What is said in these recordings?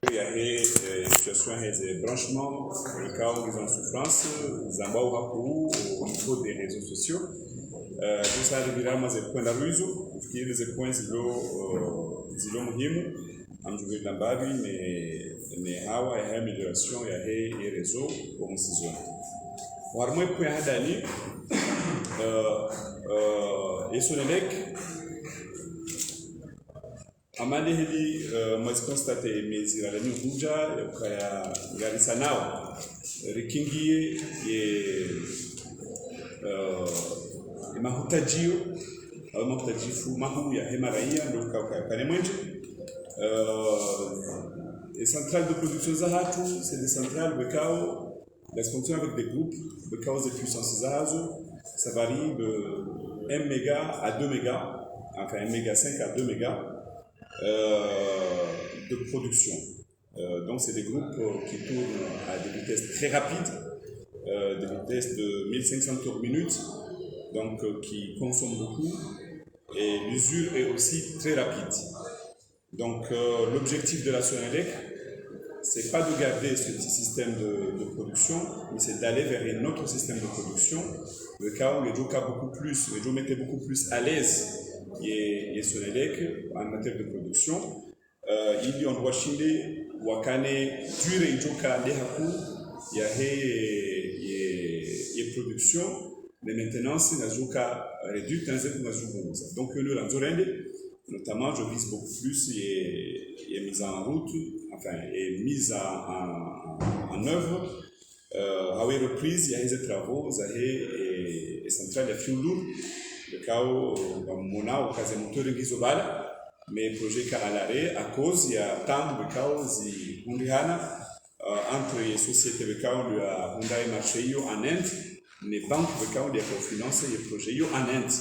Il y a une situation de branchement, le cas où ils ont souffrance, ils ont au niveau des réseaux sociaux. Tout ça arrivera à des points d'arrizo, qui des points zilo muhimu, amjuvir lambabi, mais hawa ya amélioration ya les réseaux comme saison. Warmo point hadani, et son élec. Amali hili mwezi constate mezira la nyuguja kaya garisa nao rikingie ye mahutajio au mahutajifu mahu ya hema raia ndo kane mwenje les centrales de production zahatu c'est des centrales bekao elles fonctionnent avec des groupes bekao de puissance zahazo ça varie de 1 méga à 2 mégas enfin 1 méga 5 à 2 mégas de production. Donc c'est des groupes qui tournent à des vitesses très rapides, des vitesses de 1500 tours minute, donc qui consomment beaucoup, et l'usure est aussi très rapide. Donc l'objectif de la Sonelec, c'est pas de garder ce petit système de production, mais c'est d'aller vers un autre système de production, le cas où les gens mettaient beaucoup plus à l'aise et Sonelec en matière de production. Il y a un droit chindé wakane dure ijoka lehaku ya he production mais maintenance nazuka réduite dans cette nazuka. Donc le lanzorende notamment je vise beaucoup plus et mise en route enfin et mise en œuvre hawe reprise il y a des travaux zahe et centrale ya fuel le cas où mona au cas moteur ngizobala mais projet ka à l'arrêt à cause il y a tant de causes entre les sociétés de cas de Hyundai marché en Inde les banques de cas de financer les projets en Inde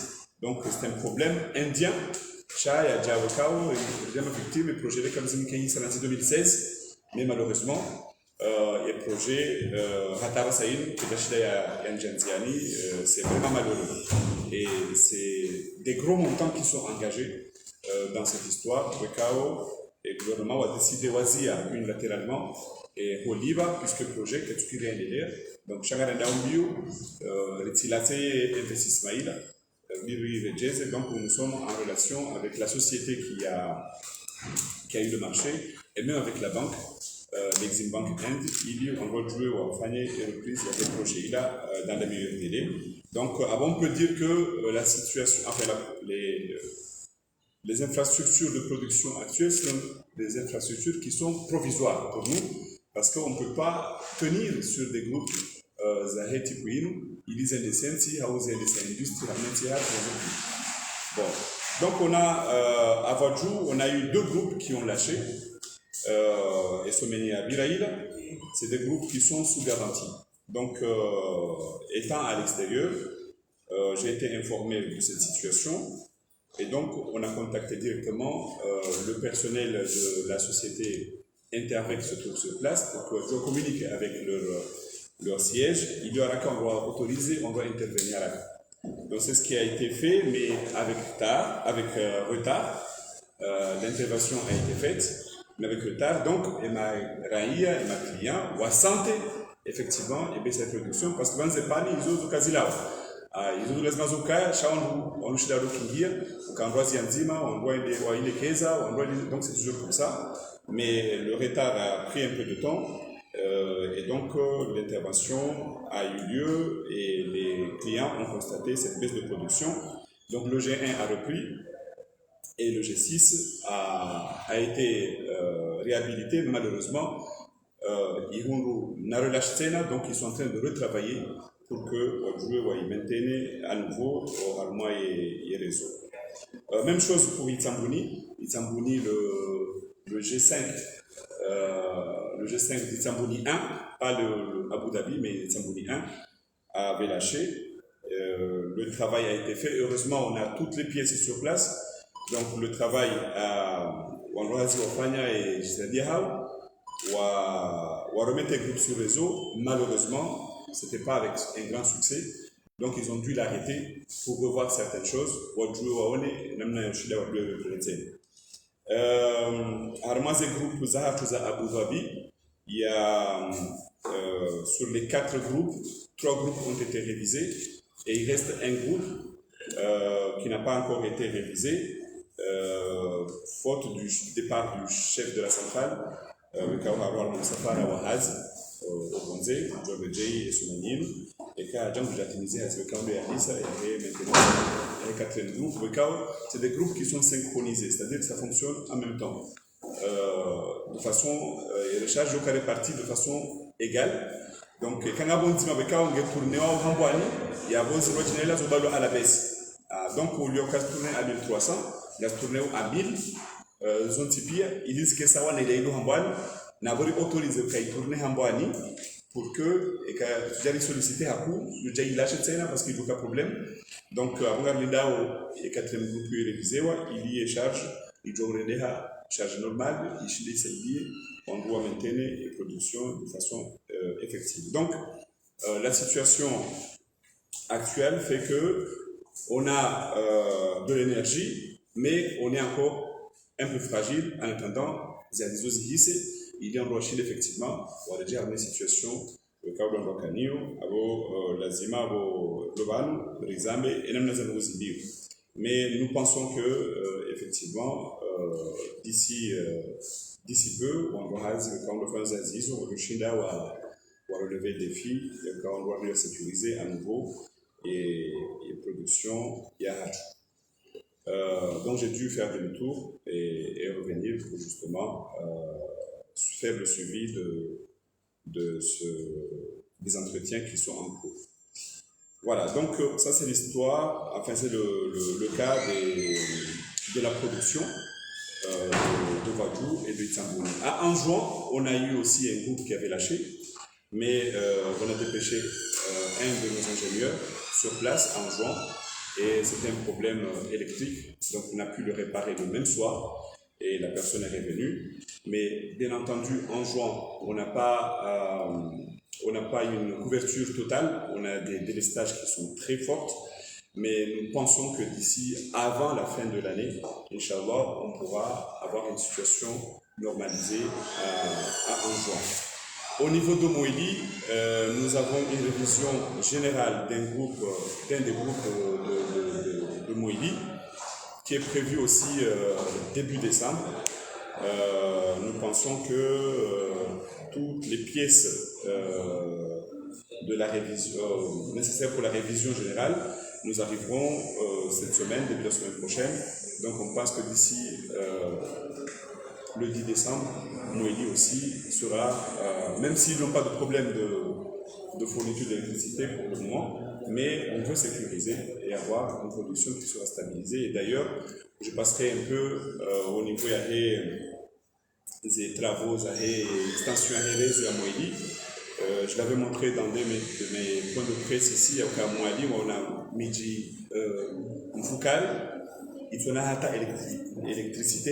donc c'est un problème indien ça il y a déjà le cas deuxième victime le projet de Kamzim Kenyi en 2016 mais malheureusement les projets Hatara Saïd que d'Achida Yanjanziani c'est vraiment malheureux et c'est des gros montants qui sont engagés dans cette histoire. Le gouvernement a décidé de unilatéralement et Oliva, puisque le projet est tout rien derrière. Donc, chaque année, investissement donc nous sommes en relation avec la société qui a eu le marché et même avec la banque. L'Exim Bank End, on va jouer au Fagné et reprise de ce projet-là dans les meilleurs délais. Donc, avant, on peut dire que la situation, enfin, les infrastructures de production actuelles sont des infrastructures qui sont provisoires pour nous, parce qu'on ne peut pas tenir sur des groupes Zaheti Pouinou, ils ont des sensi, Haouze des industries, bon. Donc, on a, à Vadjou, on a eu 2 groupes qui ont lâché. Et Someni à Biraïla, c'est des groupes qui sont sous garantie. Donc, étant à l'extérieur, j'ai été informé de cette situation et donc on a contacté directement le personnel de la société Intervec se trouve sur place pour que je communique avec leur siège. Il y aura qu'on doit autoriser, on doit intervenir là. Donc c'est ce qui a été fait, mais avec retard. L'intervention a été faite. Mais avec retard, donc, et ma raïa et ma client, ou à santé, effectivement, et bien cette production, parce que quand c'est pas ils ont quasi là. Ils ont les mazouka, on nous chida kingia, on doit zianzima, on doit les keza, on doit donc c'est toujours comme ça. Mais le retard a pris un peu de temps, et donc l'intervention a eu lieu, et les clients ont constaté cette baisse de production. Donc le G1 a repris. Et le G6 a été réhabilité, mais malheureusement, ils n'a relâché, donc ils sont en train de retravailler pour que ils maintiennent à nouveau Armois et réseau. Même chose pour Itzambouni. Itzambouni, le G5, le G5 d'Itzambouni 1, pas le Abu Dhabi, mais Itzambouni 1, avait lâché. Le travail a été fait. Heureusement, on a toutes les pièces sur place. Donc le travail Wanrohazi Wafanya et Gisadiahao ou remettre les groupes sur réseau, malheureusement, ce n'était pas avec un grand succès. Donc ils ont dû l'arrêter pour revoir certaines choses. Armaz et groupe Zaha Tuza Abu Dhabi, il y a sur les 4 groupes, 3 groupes ont été révisés et il reste un groupe qui n'a pas encore été révisé, faute du départ du chef de la centrale, le Kawahawar Moussafara Wahaz, au Bonze, Job Jay et Soumanine, et quand Jean de la Tunisie a ce camp de Alissa et maintenant un quatrième groupe. Le CAO, c'est des groupes qui sont synchronisés, c'est-à-dire que ça fonctionne en même temps. De façon, les charges sont réparties de façon égale. Donc, quand on a un CAO, on a tourné au Hambouani, il y a un autre à la baisse. Donc, au lieu de tourner à 1300, il a tourné à 1000. Zone Tipia, ils disent que ça va aller au Hambouani. N'a pas autorisé qu'il tourne Hambouani pour que j'ai sollicité à coup, le Jay lâche parce qu'il n'y a pas de problème. Donc, avant de regarder le quatrième groupe révisé, il y a charge, il doit regarder la charge normale, il y a on doit maintenir les productions de façon effective. Donc, la situation actuelle fait que on a de l'énergie, mais on est encore un peu fragile en attendant les adhésions. Il y a en Chine effectivement, on a déjà une situation, le cas de l'Andocanio, la Zima, le Global, le Rizambe et même les Andozidio. Mais nous pensons que, effectivement, d'ici peu, on doit faire des Aziz, le Chine va relever le défi, on doit le sécuriser à nouveau et production, il y a donc j'ai dû faire demi-tour et revenir pour justement faire le suivi des entretiens qui sont en cours. Voilà, donc ça c'est l'histoire, enfin c'est le cas de la production de Vadou et de Itambouni. En juin, on a eu aussi un groupe qui avait lâché, mais on a dépêché un de nos ingénieurs sur place en juin, et c'était un problème électrique, donc on a pu le réparer le même soir. Et la personne est revenue. Mais bien entendu, en juin, on n'a pas une couverture totale, on a des délestages qui sont très fortes, mais nous pensons que d'ici avant la fin de l'année, Inch'Allah, on pourra avoir une situation normalisée en juin. Au niveau de Moïli, nous avons une révision générale d'un des groupes de Moïli, qui est prévu aussi début décembre. Nous pensons que toutes les pièces de la révision nécessaires pour la révision générale nous arriveront cette semaine, début de la semaine prochaine. Donc on pense que d'ici le 10 décembre, Moéli aussi sera, même s'ils n'ont pas de problème de fourniture d'électricité pour le moment, mais on veut sécuriser et avoir une production qui sera stabilisée. Et d'ailleurs, je passerai un peu au niveau des travaux, des extensions à Moéli. Je l'avais montré dans de mes points de presse ici, à Moéli, où on a mis un focal. Il y a une électricité,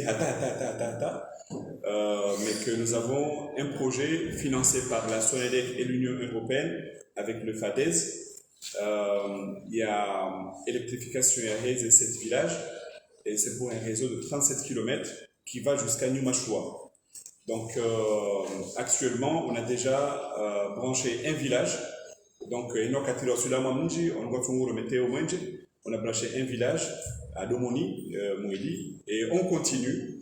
mais que nous avons un projet financé par la SONEDEC et l'Union européenne avec le FADES. Il y a électrification de 7 villages et c'est pour un réseau de 37 km qui va jusqu'à Numashua. Donc actuellement, on a déjà branché un village. Donc, on a branché un village à Domoni, Moueli, et on continue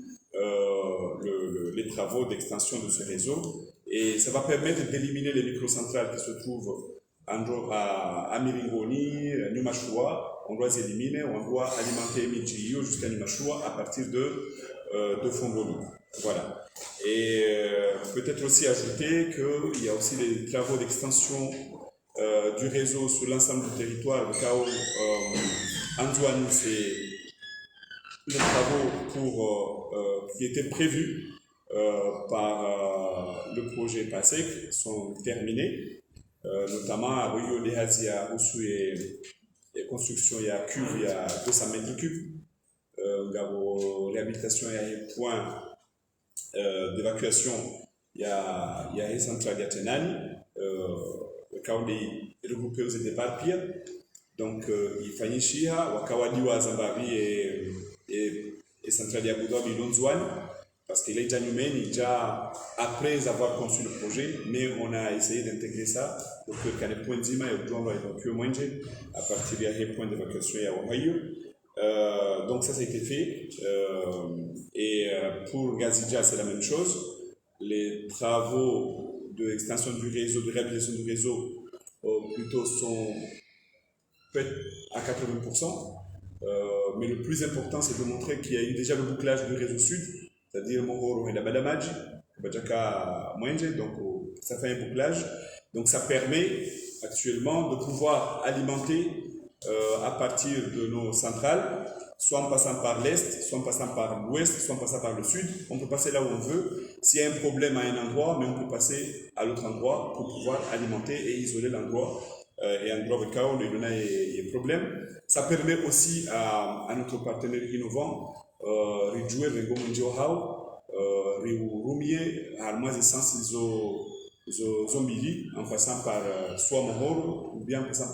les travaux d'extension de ce réseau. Et ça va permettre d'éliminer les microcentrales qui se trouvent à Miringoni, Numashua. On doit les éliminer, on doit alimenter Midjio jusqu'à Numashua à partir de Fongoni. Voilà. Et peut-être aussi ajouter qu'il y a aussi des travaux d'extension du réseau sur l'ensemble du territoire. Le cas où Antoine, c'est les travaux qui étaient prévus par le projet PASEC sont terminés, notamment à Rio de Hazia, où et construction, il y a cuve, il y a 200 mètres cubes. Réhabilitation, il y a un point d'évacuation, il y a une centrale Yatenani, le cas où les regroupés aux départs pire. Donc, il fallait Shia, Wakawadi, Zambavi et centrale Abu Dhabi Lonzouane, parce qu'il est déjà déjà après avoir conçu le projet, mais on a essayé d'intégrer ça pour que quand les points d'ima et le évacuer moins à partir des points d'évacuation à Ohio. Donc ça a été fait. Pour Gazidja, c'est la même chose. Les travaux d'extension du réseau, de réhabilitation du réseau, plutôt sont faits à 80%. Mais le plus important, c'est de montrer qu'il y a eu déjà le bouclage du réseau sud, c'est-à-dire Mohoro et la Badamadji, Bajaka Mwenje, donc ça fait un bouclage. Donc ça permet actuellement de pouvoir alimenter à partir de nos centrales, soit en passant par l'est, soit en passant par l'ouest, soit en passant par le sud. On peut passer là où on veut. S'il y a un problème à un endroit, mais on peut passer à l'autre endroit pour pouvoir alimenter et isoler l'endroit. Et un endroit où il y a des problèmes. Ça permet aussi à notre partenaire innovant, Rijouer Rengo Munjohao, Riouroumier, à moins essence Zombili, en passant par soit Mohoro, ou bien en passant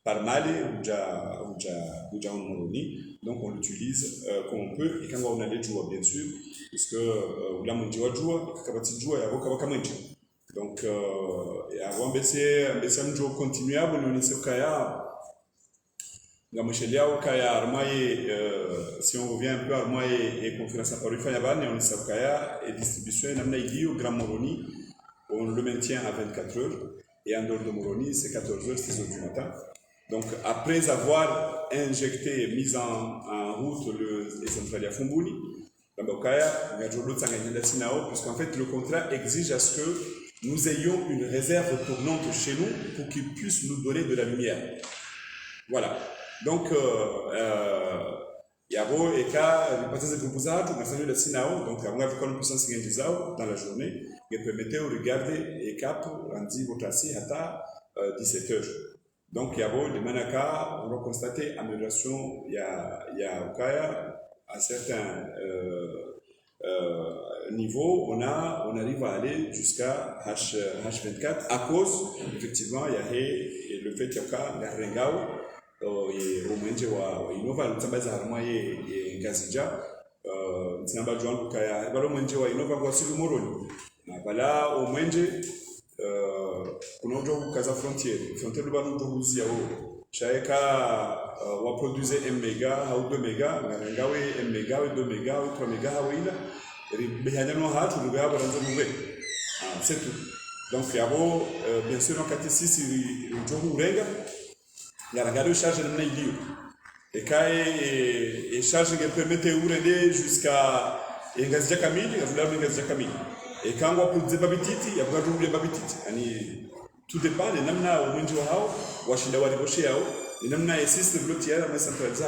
par Mali ou Moroni. Donc on l'utilise comme on peut, et quand on a des joueurs, bien sûr, puisque là, on dit joueur, il y a donc, avant de continuer à vous si on revient un peu à Armaye et conférence à Paris, et distribution, au Grand Moroni, on le maintient à 24 heures, et en dehors de Moroni, c'est 14 heures, 6 heures du matin. Donc, après avoir injecté, mis en route les centrales à Fumbuni, puisqu'en fait, le contrat exige à ce que nous ayons une réserve tournante chez nous pour qu'ils puissent nous donner de la lumière. Voilà. Donc, il y a beau et cas, les parties de composants, on a salué le Sinao, donc on a vu qu'on puissance dans la journée, qui permettait de regarder les caps, rendu votre assis à 17 heures. Donc, il y a beau, les Manaka, on a constaté amélioration, il y a au cas, à certains niveaux, on arrive à aller jusqu'à H24 à cause, effectivement, il y a le fait qu'il y a un Rengao, et au Mwenje wa Innova, le Tsambaza Harmoye et Gazidja, Tsamba Juan Kaya, Balo Mwenje wa Innova kwa Silu Moroni. Bala au Mwenje, kuna ujo kaza frontière de banu ujo huzia o. Shaeka wa produire 1 méga ou 2 méga, ngawe 1 méga ou 2 méga ou 3 méga hawila. Bihanya no hatu nube aba ranzo nube. C'est tout. Donc yabo bien sûr en kati sisi ujo urega. Il y a la charge de l'île. Et quand il charge qui permet de rouler jusqu'à Ngazia Kamil, il y a Ngazia Kamil. Et quand on peut dire Babititi, il y a pas de rouler Babititi. Tout dépend de l'amna au Munjo Hao, Washinda Wariboshi Hao, et l'amna existe de l'autre tiers à centralisé.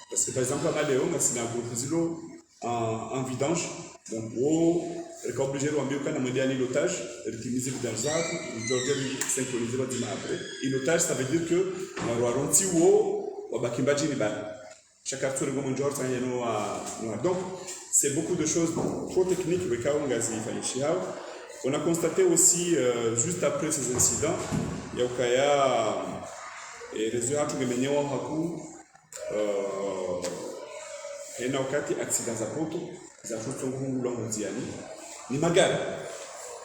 Parce que par exemple, à Maléo, c'est un groupe zilo en vidange. Donc, on est obligé de faire l'otage, d'utiliser le darzat, de synchroniser le dimanche après. Et l'otage, ça veut dire que on va rentrer au bakimbaji niba. Chaque acteur de Gomonjor, ça y est, donc, c'est beaucoup de choses trop techniques. On a constaté aussi, juste après ces incidents, il y a eu des résultats qui ont été et na wakati accident za poto za kutongo la mondiani ni magari.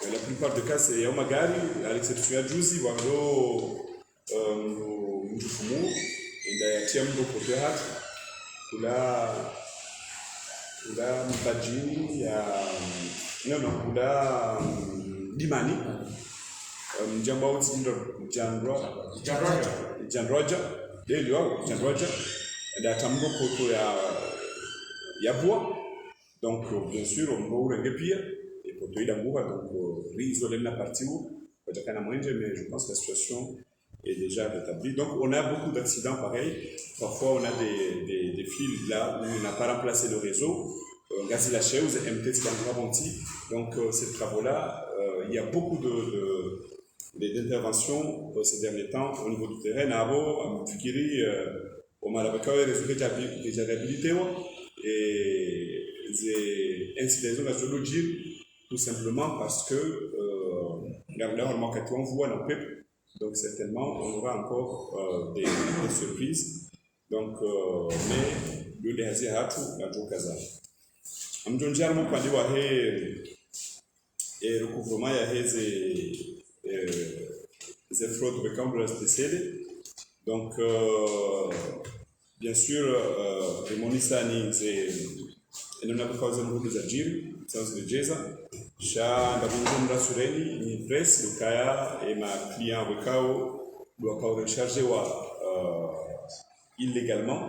La plupart des cas c'est magari, à l'exception ya juzi walo mjufumu inda ya tiambo poto hatu kula mbajini ya kula dimani mjamba uti ndo Jan Roger da tambo poto ya bois, donc bien sûr on va ouvrir pire et pour toi il a bois donc isoler la partie où mais je pense que la situation est déjà rétablie. Donc on a beaucoup d'accidents pareils. Parfois on a des fils là où on n'a pas remplacé le réseau. Gazi la chaise, MT donc ces travaux là, il y a beaucoup d'interventions ces derniers temps au niveau du terrain. Nabo, Fikiri, au Malabaka, réseau déjà réhabilité. Et des incidents nationaux tout simplement parce que on voit dans le peuple, donc certainement on aura encore des surprises. Donc, mais dole hazi hatu na jokaza amjonjar mo pande wa he recouvrement ya heze ces fraudes de cambre STCD. Donc, bien sûr, le Monisani, c'est une cause de Zajir, ça c'est le Jeza. Cha d'abord rassuré ni presse le Kaya et ma client Wekao doit pas recharger illégalement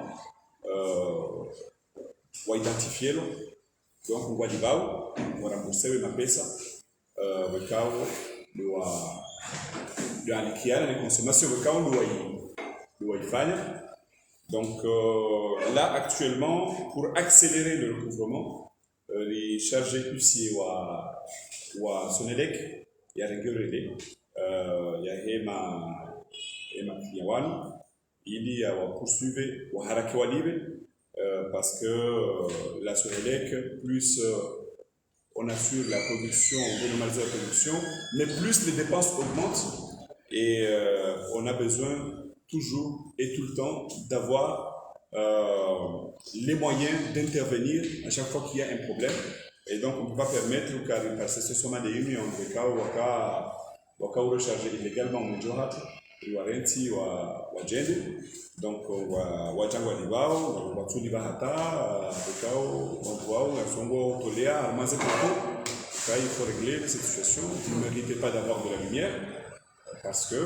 ou identifier lo. Donc on va dire on va rembourser ma pesa Wekao doit alikiana les consommations Wekao doit y faire. Donc là actuellement pour accélérer le recouvrement les chargés huissiers ou Sonelec il y a régulé il y a Hema Kliawani il y a poursuivre ou harakiwa libre parce que la Sonelec plus on assure la production, on normalise la production, mais plus les dépenses augmentent et on a besoin toujours et tout le temps d'avoir les moyens d'intervenir à chaque fois qu'il y a un problème. Et donc, on ne peut pas permettre que parce que ce sont des unions, des cas où on va recharger illégalement au Njohat, ou à Renti, ou à Djende. Donc, on va Djangwa Libao, on va tout Libahata, des cas où on voit, on va Songo Tolea, Armazé Koko. Il faut régler cette situation. Vous ne méritez pas d'avoir de la lumière parce que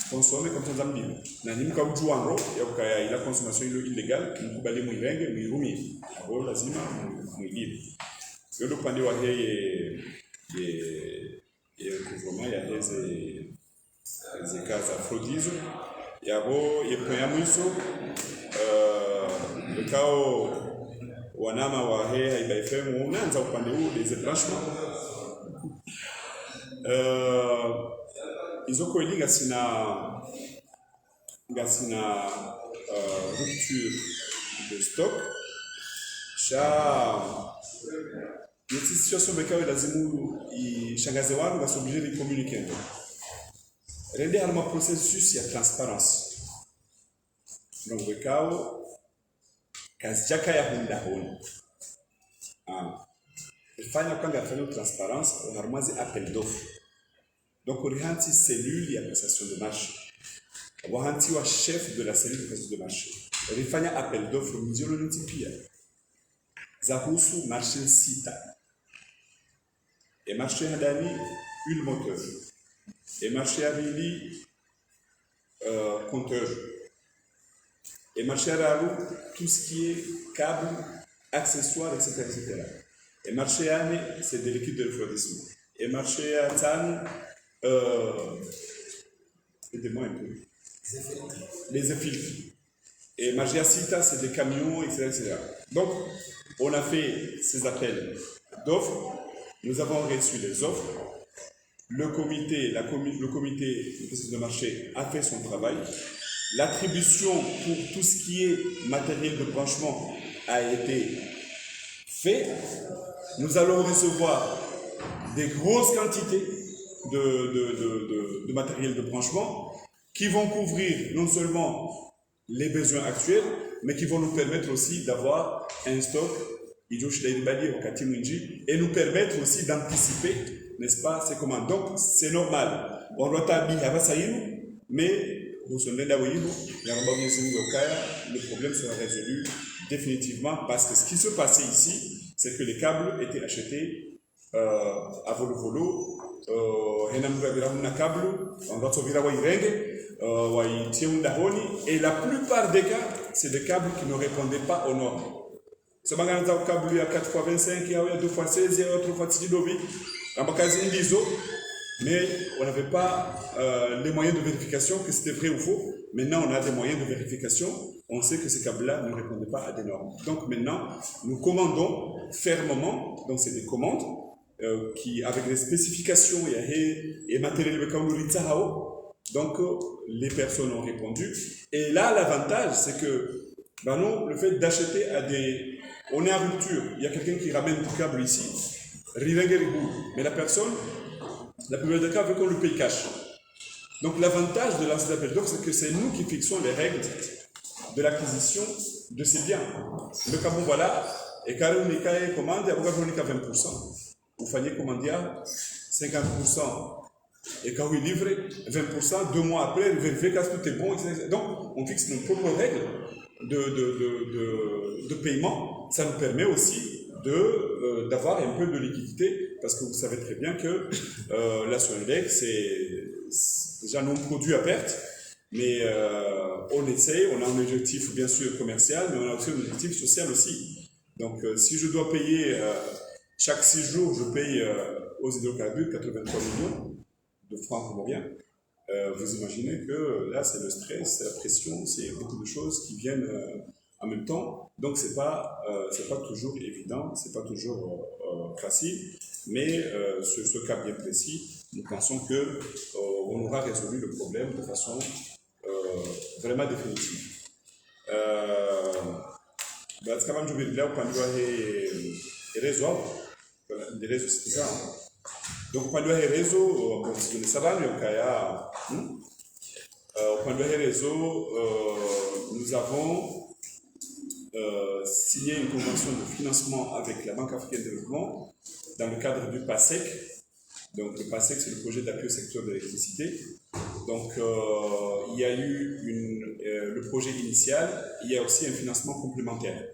consommer comme ça zambi na ni mka mtu wangu ya ila consommation illégale mkubali mwirenge mwirumi abo lazima mwilile ndio pande wa yeye recouvrement ya hizi kaza fraudizo yabo yeponya mwiso lekao wanama wa haiba FM unaanza upande huu des branchements izoko eliga sina rupture de stock cette situation bekawe lazimu ishangaze wangu basoblige de communiquer rende halma processus ya transparence donc bekawe kazi jaka ya hunda honi ifanya kwanga afanya transparence harmazi appel d'offre. Donc, on a une cellule de passation de marché. On a un chef de la cellule de passation de marché. On a fait un appel d'offres au milieu de l'Olympia. Zahusu marché Sita. Et marché Hadani, une moteur. Et marché Avili, compteur. Et marché Aralou, tout ce qui est câble, accessoires, etc. etc. Et marché Ane, c'est des liquides de refroidissement. Et marché Atan, aidez-moi un peu. Les effiltres. Et Magia Cita, c'est des camions, etc., etc. Donc, on a fait ces appels d'offres. Nous avons reçu les offres. Le comité de marché a fait son travail. L'attribution pour tout ce qui est matériel de branchement a été fait. Nous allons recevoir des grosses quantités de matériel de branchement qui vont couvrir non seulement les besoins actuels, mais qui vont nous permettre aussi d'avoir un stock et nous permettre aussi d'anticiper, n'est-ce pas, ces commandes. Donc, c'est normal. On doit mais le problème sera résolu définitivement parce que ce qui se passait ici, c'est que les câbles étaient achetés à volo. Et la plupart des cas, c'est des câbles qui ne répondaient pas aux normes. Ce câble il y a 4x25, il y a 2x16, il y a 3x10 mais on n'avait pas les moyens de vérification que c'était vrai ou faux. Maintenant, on a des moyens de vérification. On sait que ces câbles-là ne répondaient pas à des normes. Donc maintenant, nous commandons fermement, donc c'est des commandes, qui, avec des spécifications et matériel de donc les personnes ont répondu. Et là, l'avantage, c'est que nous, le fait d'acheter à des... On est en rupture, il y a quelqu'un qui ramène du câble ici, mais la personne, la plupart des cas, veut qu'on le paye cash. Donc l'avantage de l'appel d'offres, c'est que c'est nous qui fixons les règles de l'acquisition de ces biens. Le cas, bon, voilà, et quand on est commande, il y a 20%. Vous fallait commander 50%. Et quand vous livrez 20%, 2 mois après, vous vérifiez que tout est bon, etc. Donc, on fixe nos propres règles de paiement. Ça nous permet aussi d'avoir un peu de liquidité, parce que vous savez très bien que la Sonelec, c'est déjà non produit à perte, mais on essaye, on a un objectif bien sûr commercial, mais on a aussi un objectif social aussi. Donc, si je dois payer chaque 6 jours, je paye aux hydrocarbures 83 millions de francs comoriens. Vous imaginez que là, c'est le stress, c'est la pression, c'est beaucoup de choses qui viennent en même temps. Donc, c'est pas toujours évident, c'est pas toujours facile. Mais sur ce cas bien précis, nous pensons que on aura résolu le problème de façon vraiment définitive. Quand même, je vais dire qu'on doit résoudre les réseaux, c'est ça. Donc, on doit réseau, bon, c'est le salaire, on doit réseau, nous avons signé une convention de financement avec la Banque africaine de développement dans le cadre du PASEC. Donc, le PASEC, c'est le projet d'appui au secteur de l'électricité. Donc, il y a eu le projet initial, il y a aussi un financement complémentaire.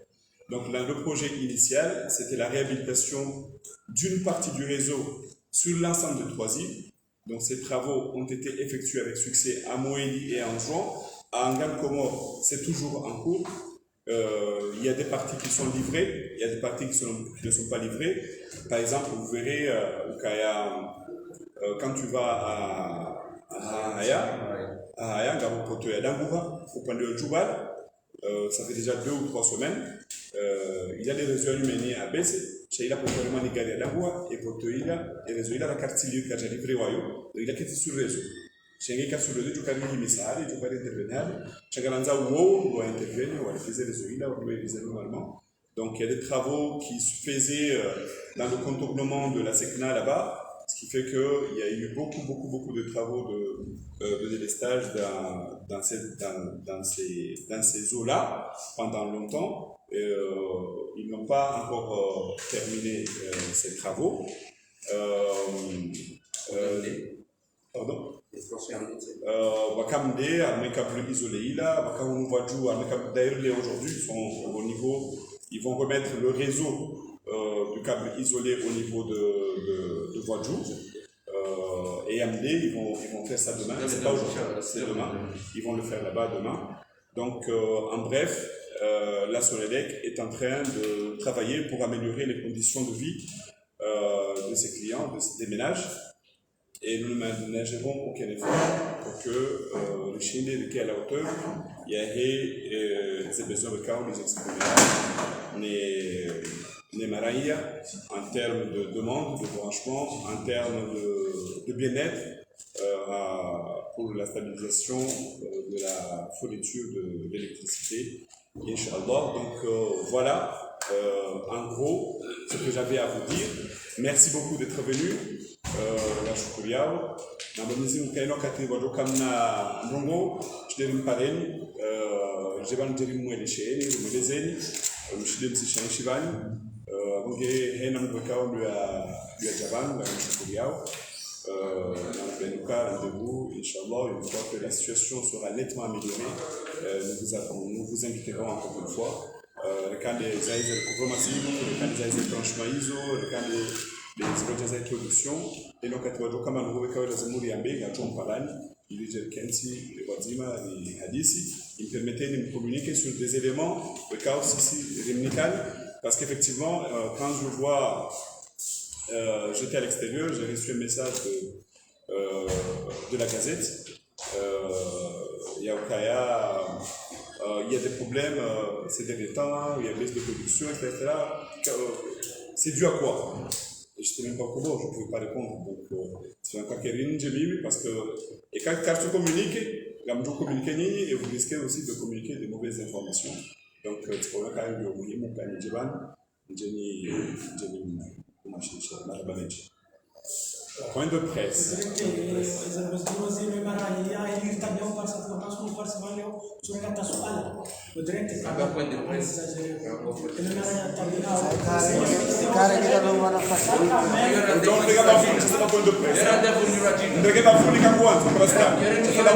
Donc, le projet initial, c'était la réhabilitation d'une partie du réseau sur l'ensemble de 3 îles. Donc, ces travaux ont été effectués avec succès à Moélie et à Anjouan. À Angal Comore, c'est toujours en cours. Il y a des parties qui sont livrées, il y a des parties qui ne sont pas livrées. Par exemple, vous verrez, quand tu vas à Haya, au point de Djoubal, ça fait déjà 2 ou 3 semaines. Il y a des réseaux humains à baisser. Il a pour vraiment les gars d'Angua et pour te il a et réseau il a la carte libre qui a livré wayo. Il a quitté sur le réseau. Chez les cas sur le réseau, tu peux aller message, tu peux intervenir. Chez Galanza ou doit intervenir, ou aller faire réseau il a ou doit utiliser normalement. Donc il y a des travaux qui se faisaient dans le contournement de la SECNA là-bas. Ce qui fait qu'il y a eu beaucoup de travaux de délestage dans ces eaux-là pendant longtemps. Ils n'ont pas encore terminé ces travaux. Pardon? Bakamde, avec câble isolé là, Bakamou Wadjou, avec câble d'ailleurs aujourd'hui, ils sont au niveau, ils vont remettre le réseau du câble isolé au niveau de Wadjou. Et Amdé, ils vont faire ça demain. C'est pas aujourd'hui, c'est demain. Ils vont le faire là-bas demain. Donc, en bref, la Sonelec est en train de travailler pour améliorer les conditions de vie de ses clients, des ménages. Et nous ne ménagerons aucun effort pour que le Chine qui est à la hauteur, il y ait des besoins de cas, les exprimer, les marailles, en termes de demande, de branchement, en termes de bien-être, pour la stabilisation de la fourniture de l'électricité. Inch'Allah. Donc voilà, en gros, ce que j'avais à vous dire. Merci beaucoup d'être venu. La Choukuriao. Na bamizi mkaino kati wadoka mna ndongo, chideri mpareni, jebani jeri mwele sheni, mwelezeni, mshide msishani shivani, abonge hena mwekao lua javan, la Choukuriao. Rendez-vous, Inch'Allah, une fois que la situation sera nettement améliorée, nous vous inviterons encore une fois. Le cas des aides de recouvrement, le cas des aides de branchement ISO, le cas des introduction, et donc à toi, comme on voit que les amours y ambés, à John Palan, il est Kensi, le Wadzima, et Hadisi, il permettait de me communiquer sur des éléments, le cas aussi rémunical, parce qu'effectivement, quand je vois, j'étais à l'extérieur, j'ai reçu un message de la Gazette. Il y a des problèmes ces derniers temps, il y a baisse de production, etc. C'est dû à quoi? Et je ne sais même pas comment, je ne pouvais pas répondre. Donc, c'est un cas qui est parce que et quand tu communiques, et vous risquez aussi de communiquer des mauvaises informations. Donc, c'est pour ça que point de presse. surata soal kudrete Agora quando depois Cara kita não vai fazer. Então, pega a fune, você está pondo preço. era da vulnerabilidade. Entreguei a fune com quanto? Para estar. Era